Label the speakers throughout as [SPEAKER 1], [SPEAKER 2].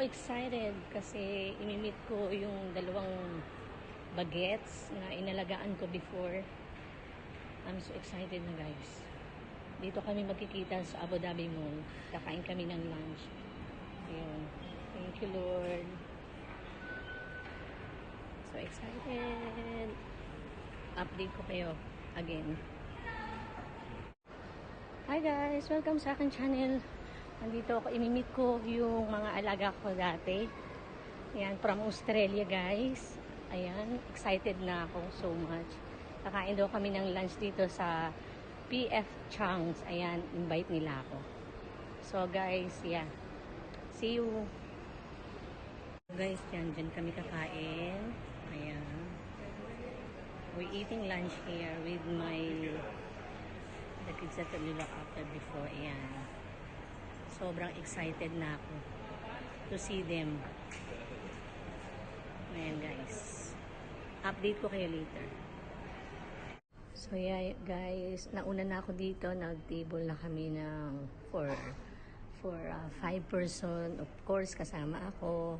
[SPEAKER 1] excited kasi imimit ko yung dalawang bagets na inalagaan ko before. I'm so excited na guys. Dito kami magkikita sa Abu Dhabi Mall. Kakain kami ng lunch. Ayun. Thank you Lord. So excited. Update ko kayo again. Hi guys! Welcome sa aking channel. Nandito ako, imimit ko yung mga alaga ko dati. Ayan, from Australia guys. Ayan, excited na ako so much. Kakain daw kami ng lunch dito sa PF Chang's. Ayan, invite nila ako. So guys, yeah. See you. Guys, dyan kami kakain. Ayan. We're eating lunch here with the kids that we look after before. Ayan. Sobrang excited na ako to see them. Ayan guys. Update ko kayo later. So yeah guys, nauna na ako dito. Nag-table na kami ng for 5 person. Of course, kasama ako.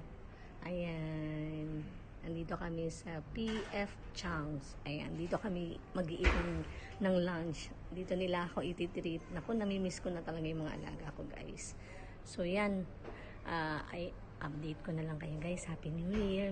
[SPEAKER 1] Ayan. Nandito kami sa PF Chang's. Ayan, dito kami mag-i-eat ng lunch. Dito nila ako ititreat. Naku, namimiss ko na talaga yung mga alaga ko, guys. So, yan. I update ko na lang kayo, guys. Happy New Year!